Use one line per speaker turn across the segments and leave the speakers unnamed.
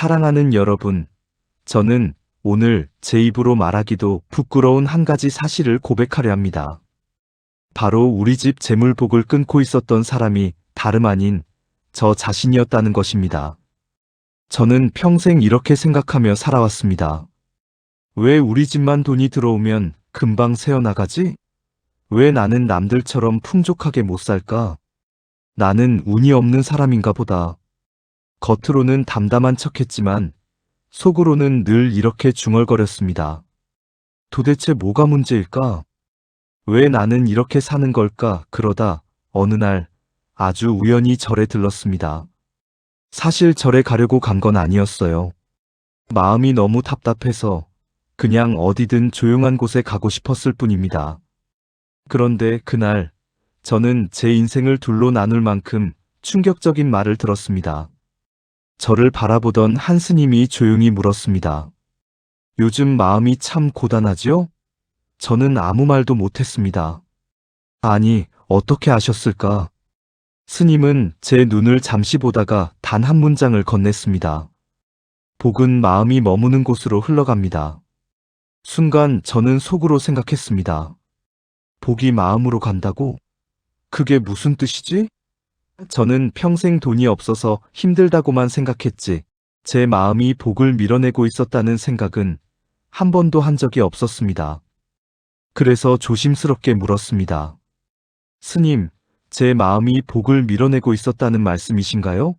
사랑하는 여러분, 저는 오늘 제 입으로 말하기도 부끄러운 한 가지 사실을 고백하려 합니다. 바로 우리 집 재물복을 끊고 있었던 사람이 다름 아닌 저 자신이었다는 것입니다. 저는 평생 이렇게 생각하며 살아왔습니다. 왜 우리 집만 돈이 들어오면 금방 새어나가지? 왜 나는 남들처럼 풍족하게 못 살까? 나는 운이 없는 사람인가 보다. 겉으로는 담담한 척했지만 속으로는 늘 이렇게 중얼거렸습니다. 도대체 뭐가 문제일까? 왜 나는 이렇게 사는 걸까? 그러다 어느 날 아주 우연히 절에 들렀습니다. 사실 절에 가려고 간 건 아니었어요. 마음이 너무 답답해서 그냥 어디든 조용한 곳에 가고 싶었을 뿐입니다. 그런데 그날 저는 제 인생을 둘로 나눌 만큼 충격적인 말을 들었습니다. 저를 바라보던 한 스님이 조용히 물었습니다. 요즘 마음이 참 고단하지요? 저는 아무 말도 못했습니다. 아니, 어떻게 아셨을까? 스님은 제 눈을 잠시 보다가 단 한 문장을 건넸습니다. 복은 마음이 머무는 곳으로 흘러갑니다. 순간 저는 속으로 생각했습니다. 복이 마음으로 간다고? 그게 무슨 뜻이지? 저는 평생 돈이 없어서 힘들다고만 생각했지, 제 마음이 복을 밀어내고 있었다는 생각은 한 번도 한 적이 없었습니다. 그래서 조심스럽게 물었습니다. 스님, 제 마음이 복을 밀어내고 있었다는 말씀이신가요?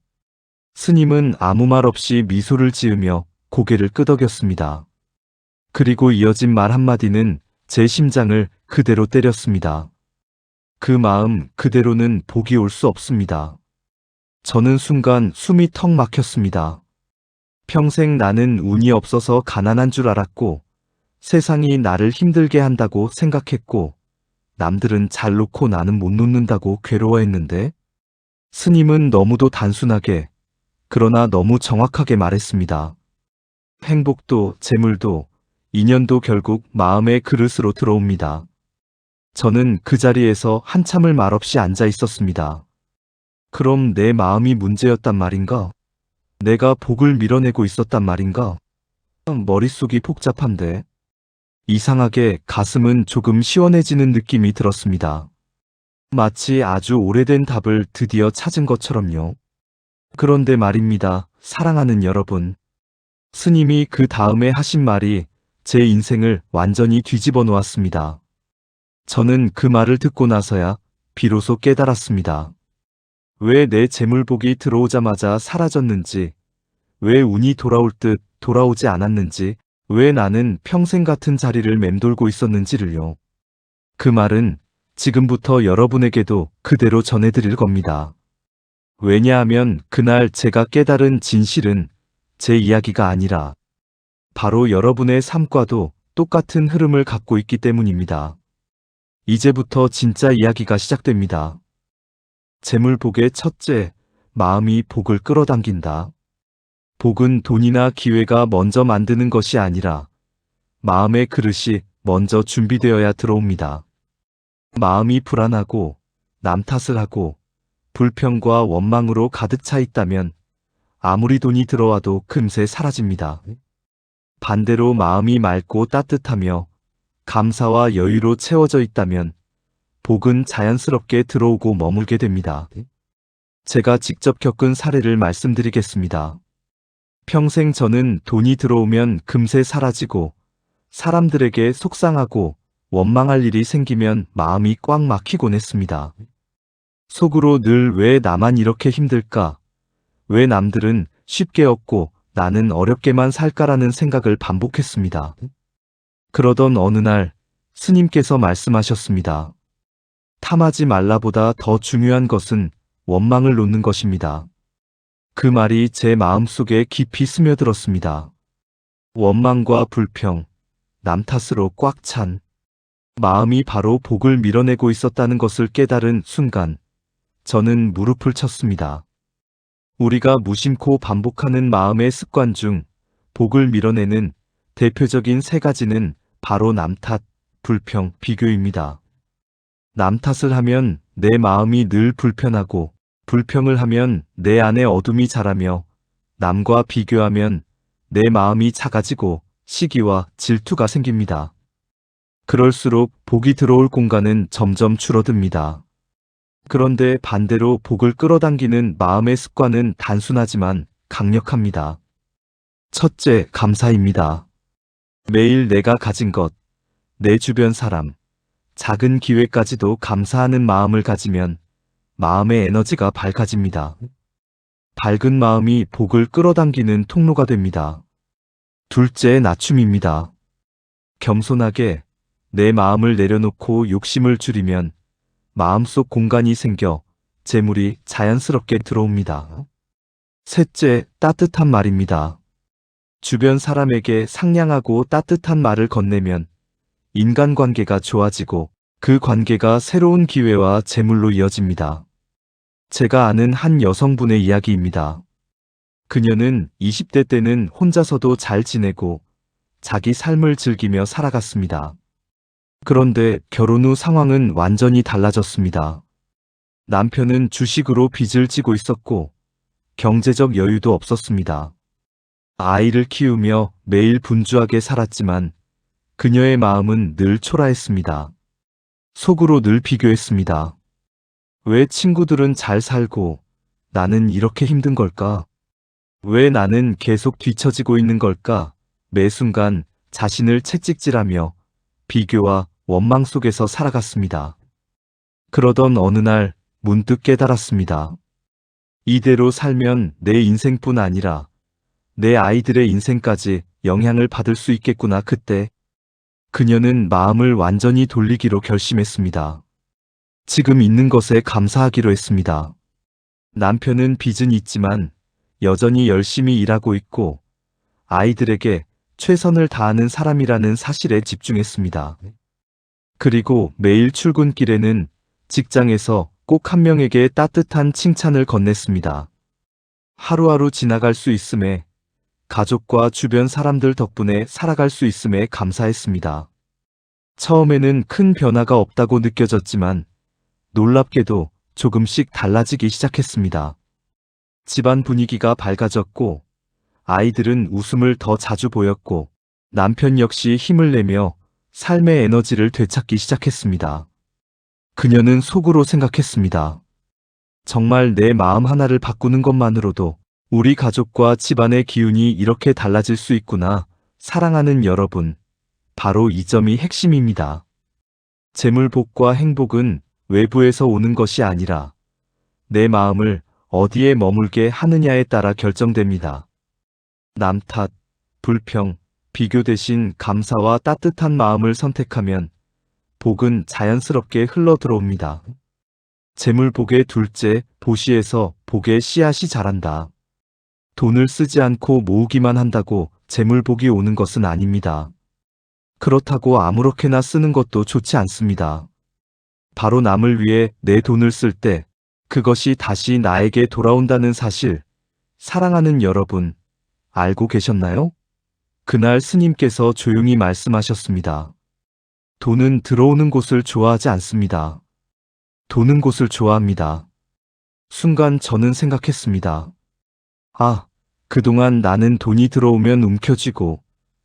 스님은 아무 말 없이 미소를 지으며 고개를 끄덕였습니다. 그리고 이어진 말 한마디는 제 심장을 그대로 때렸습니다. 그 마음 그대로는 복이 올 수 없습니다. 저는 순간 숨이 턱 막혔습니다. 평생 나는 운이 없어서 가난한 줄 알았고, 세상이 나를 힘들게 한다고 생각했고, 남들은 잘 놓고 나는 못 놓는다고 괴로워했는데, 스님은 너무도 단순하게, 그러나 너무 정확하게 말했습니다. 행복도 재물도 인연도 결국 마음의 그릇으로 들어옵니다. 저는 그 자리에서 한참을 말없이 앉아 있었습니다. 그럼 내 마음이 문제였단 말인가? 내가 복을 밀어내고 있었단 말인가? 머릿속이 복잡한데. 이상하게 가슴은 조금 시원해지는 느낌이 들었습니다. 마치 아주 오래된 답을 드디어 찾은 것처럼요. 그런데 말입니다, 사랑하는 여러분. 스님이 그 다음에 하신 말이 제 인생을 완전히 뒤집어 놓았습니다. 저는 그 말을 듣고 나서야 비로소 깨달았습니다. 왜 내 재물복이 들어오자마자 사라졌는지, 왜 운이 돌아올 듯 돌아오지 않았는지, 왜 나는 평생 같은 자리를 맴돌고 있었는지를요. 그 말은 지금부터 여러분에게도 그대로 전해드릴 겁니다. 왜냐하면 그날 제가 깨달은 진실은 제 이야기가 아니라 바로 여러분의 삶과도 똑같은 흐름을 갖고 있기 때문입니다. 이제부터 진짜 이야기가 시작됩니다. 재물복의 첫째, 마음이 복을 끌어당긴다. 복은 돈이나 기회가 먼저 만드는 것이 아니라 마음의 그릇이 먼저 준비되어야 들어옵니다. 마음이 불안하고 남 탓을 하고 불평과 원망으로 가득 차 있다면 아무리 돈이 들어와도 금세 사라집니다. 반대로 마음이 맑고 따뜻하며 감사와 여유로 채워져 있다면 복은 자연스럽게 들어오고 머물게 됩니다. 제가 직접 겪은 사례를 말씀드리겠습니다. 평생 저는 돈이 들어오면 금세 사라지고 사람들에게 속상하고 원망할 일이 생기면 마음이 꽉 막히곤 했습니다. 속으로 늘 왜 나만 이렇게 힘들까? 왜 남들은 쉽게 얻고 나는 어렵게만 살까라는 생각을 반복했습니다. 그러던 어느 날 스님께서 말씀하셨습니다. 탐하지 말라보다 더 중요한 것은 원망을 놓는 것입니다. 그 말이 제 마음속에 깊이 스며들었습니다. 원망과 불평, 남 탓으로 꽉 찬 마음이 바로 복을 밀어내고 있었다는 것을 깨달은 순간 저는 무릎을 쳤습니다. 우리가 무심코 반복하는 마음의 습관 중 복을 밀어내는 대표적인 세 가지는 바로 남 탓, 불평, 비교입니다. 남 탓을 하면 내 마음이 늘 불편하고, 불평을 하면 내 안에 어둠이 자라며, 남과 비교하면 내 마음이 작아지고 시기와 질투가 생깁니다. 그럴수록 복이 들어올 공간은 점점 줄어듭니다. 그런데 반대로 복을 끌어당기는 마음의 습관은 단순하지만 강력합니다. 첫째, 감사입니다. 매일 내가 가진 것, 내 주변 사람, 작은 기회까지도 감사하는 마음을 가지면 마음의 에너지가 밝아집니다. 밝은 마음이 복을 끌어당기는 통로가 됩니다. 둘째, 낮춤입니다. 겸손하게 내 마음을 내려놓고 욕심을 줄이면 마음속 공간이 생겨 재물이 자연스럽게 들어옵니다. 셋째, 따뜻한 말입니다. 주변 사람에게 상냥하고 따뜻한 말을 건네면 인간관계가 좋아지고 그 관계가 새로운 기회와 재물로 이어집니다. 제가 아는 한 여성분의 이야기입니다. 그녀는 20대 때는 혼자서도 잘 지내고 자기 삶을 즐기며 살아갔습니다. 그런데 결혼 후 상황은 완전히 달라졌습니다. 남편은 주식으로 빚을 지고 있었고 경제적 여유도 없었습니다. 아이를 키우며 매일 분주하게 살았지만 그녀의 마음은 늘 초라했습니다. 속으로 늘 비교했습니다. 왜 친구들은 잘 살고 나는 이렇게 힘든 걸까? 왜 나는 계속 뒤처지고 있는 걸까? 매 순간 자신을 채찍질하며 비교와 원망 속에서 살아갔습니다. 그러던 어느 날 문득 깨달았습니다. 이대로 살면 내 인생뿐 아니라 내 아이들의 인생까지 영향을 받을 수 있겠구나. 그때 그녀는 마음을 완전히 돌리기로 결심했습니다. 지금 있는 것에 감사하기로 했습니다. 남편은 빚은 있지만 여전히 열심히 일하고 있고 아이들에게 최선을 다하는 사람이라는 사실에 집중했습니다. 그리고 매일 출근길에는 직장에서 꼭 한 명에게 따뜻한 칭찬을 건넸습니다. 하루하루 지나갈 수 있음에, 가족과 주변 사람들 덕분에 살아갈 수 있음에 감사했습니다. 처음에는 큰 변화가 없다고 느껴졌지만 놀랍게도 조금씩 달라지기 시작했습니다. 집안 분위기가 밝아졌고 아이들은 웃음을 더 자주 보였고 남편 역시 힘을 내며 삶의 에너지를 되찾기 시작했습니다. 그녀는 속으로 생각했습니다. 정말 내 마음 하나를 바꾸는 것만으로도 우리 가족과 집안의 기운이 이렇게 달라질 수 있구나. 사랑하는 여러분, 바로 이 점이 핵심입니다. 재물복과 행복은 외부에서 오는 것이 아니라 내 마음을 어디에 머물게 하느냐에 따라 결정됩니다. 남 탓, 불평, 비교 대신 감사와 따뜻한 마음을 선택하면 복은 자연스럽게 흘러 들어옵니다. 재물복의 둘째, 보시에서 복의 씨앗이 자란다. 돈을 쓰지 않고 모으기만 한다고 재물복이 오는 것은 아닙니다. 그렇다고 아무렇게나 쓰는 것도 좋지 않습니다. 바로 남을 위해 내 돈을 쓸 때 그것이 다시 나에게 돌아온다는 사실, 사랑하는 여러분, 알고 계셨나요? 그날 스님께서 조용히 말씀하셨습니다. 돈은 들어오는 곳을 좋아하지 않습니다. 도는 곳을 좋아합니다. 순간 저는 생각했습니다. 아, 그동안 나는 돈이 들어오면 움켜쥐고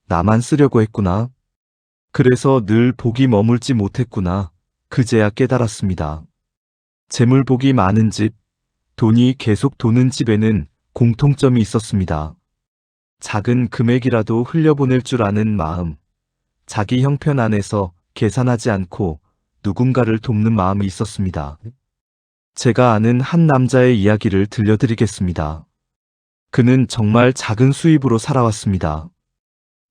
나만 쓰려고 했구나. 그래서 늘 복이 머물지 못했구나. 그제야 깨달았습니다. 재물복이 많은 집, 돈이 계속 도는 집에는 공통점이 있었습니다. 작은 금액이라도 흘려보낼 줄 아는 마음, 자기 형편 안에서 계산하지 않고 누군가를 돕는 마음이 있었습니다. 제가 아는 한 남자의 이야기를 들려드리겠습니다. 그는 정말 작은 수입으로 살아왔습니다.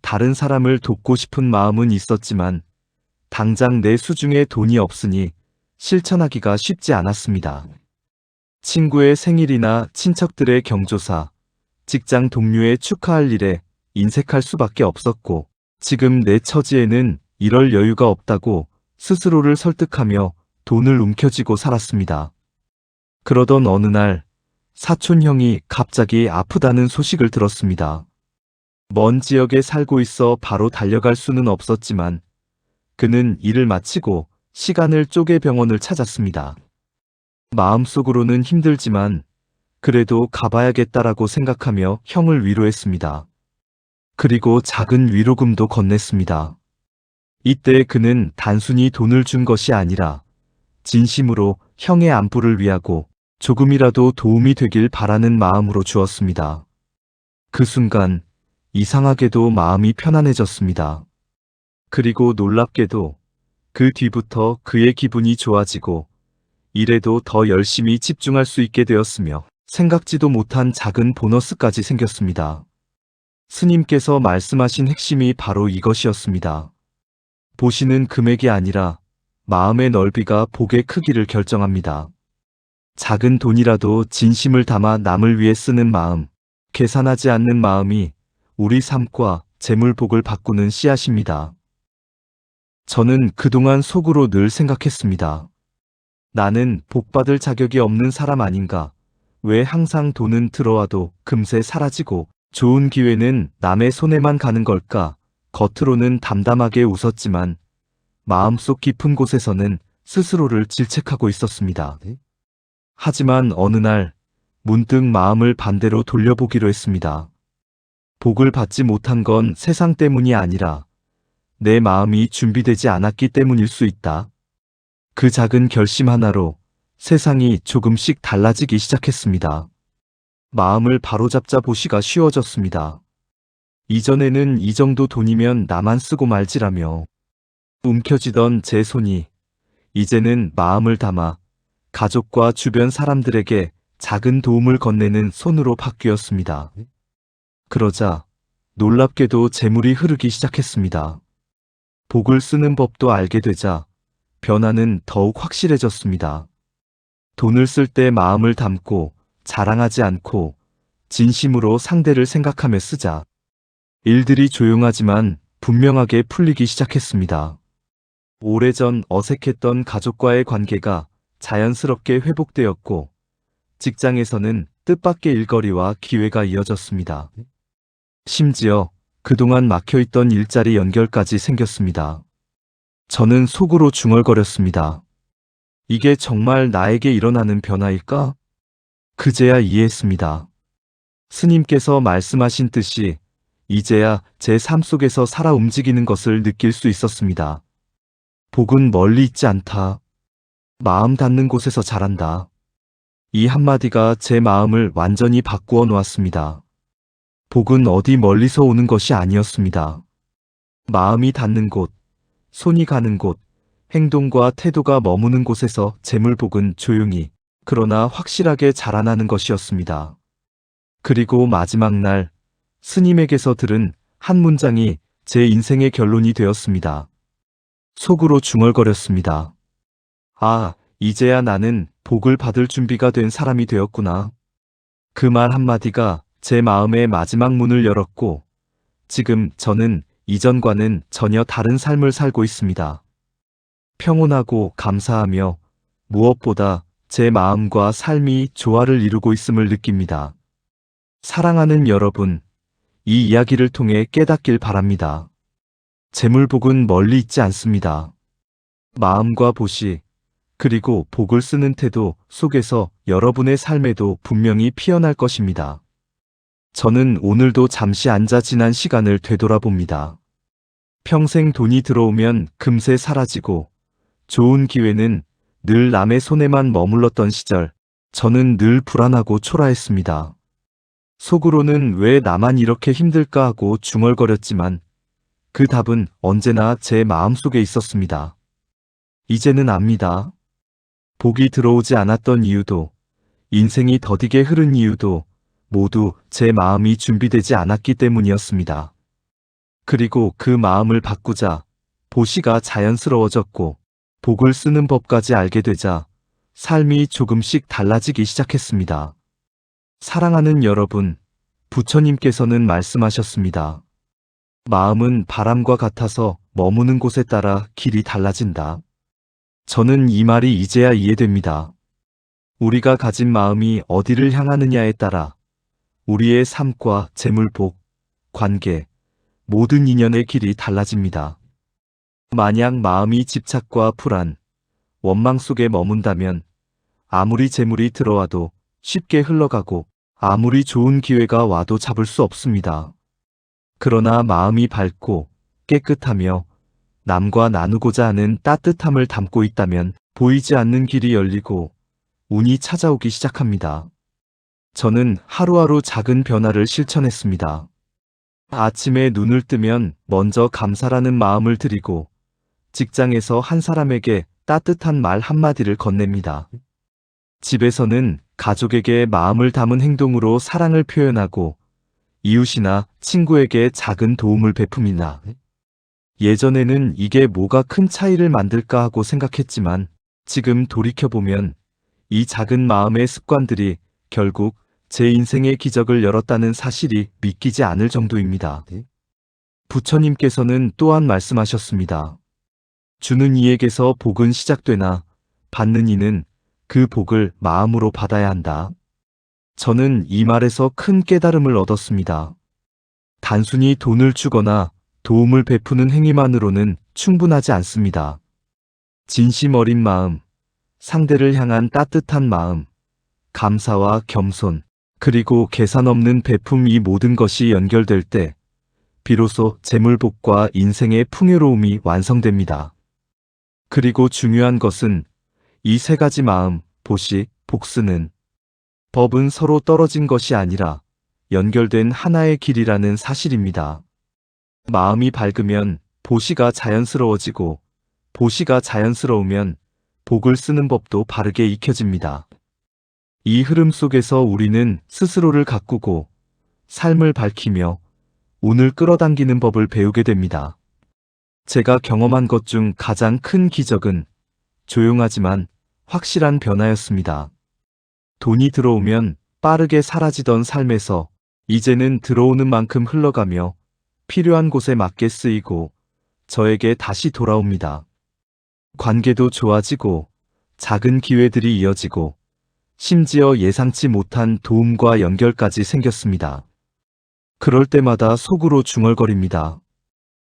다른 사람을 돕고 싶은 마음은 있었지만 당장 내 수중에 돈이 없으니 실천하기가 쉽지 않았습니다. 친구의 생일이나 친척들의 경조사, 직장 동료의 축하할 일에 인색할 수밖에 없었고 지금 내 처지에는 이럴 여유가 없다고 스스로를 설득하며 돈을 움켜쥐고 살았습니다. 그러던 어느 날 사촌 형이 갑자기 아프다는 소식을 들었습니다. 먼 지역에 살고 있어 바로 달려갈 수는 없었지만 그는 일을 마치고 시간을 쪼개 병원을 찾았습니다. 마음속으로는 힘들지만 그래도 가봐야겠다라고 생각하며 형을 위로했습니다. 그리고 작은 위로금도 건넸습니다. 이때 그는 단순히 돈을 준 것이 아니라 진심으로 형의 안부를 위하고 조금이라도 도움이 되길 바라는 마음으로 주었습니다. 그 순간 이상하게도 마음이 편안해졌습니다. 그리고 놀랍게도 그 뒤부터 그의 기분이 좋아지고 일에도 더 열심히 집중할 수 있게 되었으며 생각지도 못한 작은 보너스까지 생겼습니다. 스님께서 말씀하신 핵심이 바로 이것이었습니다. 보시는 금액이 아니라 마음의 넓이가 복의 크기를 결정합니다. 작은 돈이라도 진심을 담아 남을 위해 쓰는 마음, 계산하지 않는 마음이 우리 삶과 재물복을 바꾸는 씨앗입니다. 저는 그동안 속으로 늘 생각했습니다. 나는 복받을 자격이 없는 사람 아닌가? 왜 항상 돈은 들어와도 금세 사라지고 좋은 기회는 남의 손에만 가는 걸까? 겉으로는 담담하게 웃었지만 마음속 깊은 곳에서는 스스로를 질책하고 있었습니다. 하지만 어느 날 문득 마음을 반대로 돌려보기로 했습니다. 복을 받지 못한 건 세상 때문이 아니라 내 마음이 준비되지 않았기 때문일 수 있다. 그 작은 결심 하나로 세상이 조금씩 달라지기 시작했습니다. 마음을 바로잡자 보시가 쉬워졌습니다. 이전에는 이 정도 돈이면 나만 쓰고 말지라며 움켜쥐던 제 손이 이제는 마음을 담아 가족과 주변 사람들에게 작은 도움을 건네는 손으로 바뀌었습니다. 그러자 놀랍게도 재물이 흐르기 시작했습니다. 복을 쓰는 법도 알게 되자 변화는 더욱 확실해졌습니다. 돈을 쓸 때 마음을 담고 자랑하지 않고 진심으로 상대를 생각하며 쓰자. 일들이 조용하지만 분명하게 풀리기 시작했습니다. 오래전 어색했던 가족과의 관계가 자연스럽게 회복되었고 직장에서는 뜻밖의 일거리와 기회가 이어졌습니다. 심지어 그동안 막혀있던 일자리 연결까지 생겼습니다. 저는 속으로 중얼거렸습니다. 이게 정말 나에게 일어나는 변화일까? 그제야 이해했습니다. 스님께서 말씀하신 뜻이 이제야 제 삶 속에서 살아 움직이는 것을 느낄 수 있었습니다. 복은 멀리 있지 않다. 마음 닿는 곳에서 자란다. 이 한마디가 제 마음을 완전히 바꾸어 놓았습니다. 복은 어디 멀리서 오는 것이 아니었습니다. 마음이 닿는 곳, 손이 가는 곳, 행동과 태도가 머무는 곳에서 재물복은 조용히 그러나 확실하게 자라나는 것이었습니다. 그리고 마지막 날 스님에게서 들은 한 문장이 제 인생의 결론이 되었습니다. 속으로 중얼거렸습니다. 아, 이제야 나는 복을 받을 준비가 된 사람이 되었구나. 그 말 한마디가 제 마음의 마지막 문을 열었고 지금 저는 이전과는 전혀 다른 삶을 살고 있습니다. 평온하고 감사하며 무엇보다 제 마음과 삶이 조화를 이루고 있음을 느낍니다. 사랑하는 여러분, 이 이야기를 통해 깨닫길 바랍니다. 재물복은 멀리 있지 않습니다. 마음과 보시, 그리고 복을 쓰는 태도 속에서 여러분의 삶에도 분명히 피어날 것입니다. 저는 오늘도 잠시 앉아 지난 시간을 되돌아봅니다. 평생 돈이 들어오면 금세 사라지고 좋은 기회는 늘 남의 손에만 머물렀던 시절, 저는 늘 불안하고 초라했습니다. 속으로는 왜 나만 이렇게 힘들까 하고 중얼거렸지만 그 답은 언제나 제 마음속에 있었습니다. 이제는 압니다. 복이 들어오지 않았던 이유도, 인생이 더디게 흐른 이유도 모두 제 마음이 준비되지 않았기 때문이었습니다. 그리고 그 마음을 바꾸자 보시가 자연스러워졌고 복을 쓰는 법까지 알게 되자 삶이 조금씩 달라지기 시작했습니다. 사랑하는 여러분, 부처님께서는 말씀하셨습니다. 마음은 바람과 같아서 머무는 곳에 따라 길이 달라진다. 저는 이 말이 이제야 이해됩니다. 우리가 가진 마음이 어디를 향하느냐에 따라 우리의 삶과 재물복, 관계, 모든 인연의 길이 달라집니다. 만약 마음이 집착과 불안, 원망 속에 머문다면 아무리 재물이 들어와도 쉽게 흘러가고 아무리 좋은 기회가 와도 잡을 수 없습니다. 그러나 마음이 밝고 깨끗하며 남과 나누고자 하는 따뜻함을 담고 있다면 보이지 않는 길이 열리고 운이 찾아오기 시작합니다. 저는 하루하루 작은 변화를 실천했습니다. 아침에 눈을 뜨면 먼저 감사라는 마음을 드리고 직장에서 한 사람에게 따뜻한 말 한마디를 건넵니다. 집에서는 가족에게 마음을 담은 행동으로 사랑을 표현하고 이웃이나 친구에게 작은 도움을 베풉니다. 예전에는 이게 뭐가 큰 차이를 만들까 하고 생각했지만 지금 돌이켜보면 이 작은 마음의 습관들이 결국 제 인생의 기적을 열었다는 사실이 믿기지 않을 정도입니다. 부처님께서는 또한 말씀하셨습니다. 주는 이에게서 복은 시작되나 받는 이는 그 복을 마음으로 받아야 한다. 저는 이 말에서 큰 깨달음을 얻었습니다. 단순히 돈을 주거나 도움을 베푸는 행위만으로는 충분하지 않습니다. 진심 어린 마음, 상대를 향한 따뜻한 마음, 감사와 겸손, 그리고 계산 없는 베품 이 모든 것이 연결될 때 비로소 재물복과 인생의 풍요로움이 완성됩니다. 그리고 중요한 것은 이 세 가지 마음, 보시, 복쓰는 법은 서로 떨어진 것이 아니라 연결된 하나의 길이라는 사실입니다. 마음이 밝으면 보시가 자연스러워지고 보시가 자연스러우면 복을 쓰는 법도 바르게 익혀집니다. 이 흐름 속에서 우리는 스스로를 가꾸고 삶을 밝히며 운을 끌어당기는 법을 배우게 됩니다. 제가 경험한 것 중 가장 큰 기적은 조용하지만 확실한 변화였습니다. 돈이 들어오면 빠르게 사라지던 삶에서 이제는 들어오는 만큼 흘러가며 필요한 곳에 맞게 쓰이고 저에게 다시 돌아옵니다. 관계도 좋아지고 작은 기회들이 이어지고 심지어 예상치 못한 도움과 연결까지 생겼습니다. 그럴 때마다 속으로 중얼거립니다.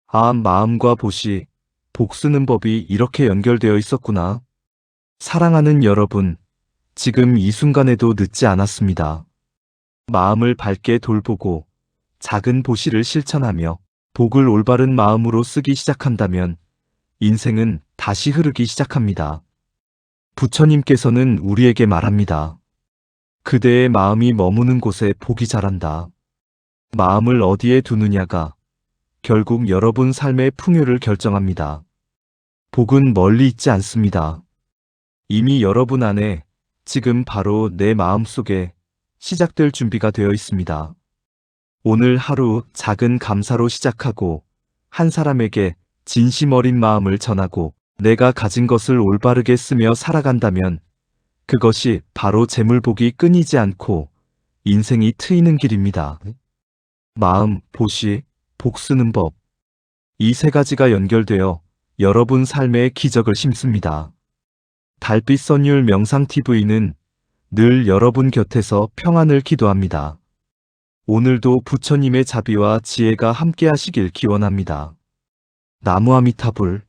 아, 마음과 보시, 복쓰는 법이 이렇게 연결되어 있었구나. 사랑하는 여러분, 지금 이 순간에도 늦지 않았습니다. 마음을 밝게 돌보고 작은 보시를 실천하며 복을 올바른 마음으로 쓰기 시작한다면 인생은 다시 흐르기 시작합니다. 부처님께서는 우리에게 말합니다. 그대의 마음이 머무는 곳에 복이 자란다. 마음을 어디에 두느냐가 결국 여러분 삶의 풍요를 결정합니다. 복은 멀리 있지 않습니다. 이미 여러분 안에 지금 바로 내 마음 속에 시작될 준비가 되어 있습니다. 오늘 하루 작은 감사로 시작하고 한 사람에게 진심 어린 마음을 전하고 내가 가진 것을 올바르게 쓰며 살아간다면 그것이 바로 재물복이 끊이지 않고 인생이 트이는 길입니다. 마음, 보시, 복쓰는 법. 이 세 가지가 연결되어 여러분 삶에 기적을 심습니다. 달빛 선율 명상TV는 늘 여러분 곁에서 평안을 기도합니다. 오늘도 부처님의 자비와 지혜가 함께 하시길 기원합니다. 나무아미타불.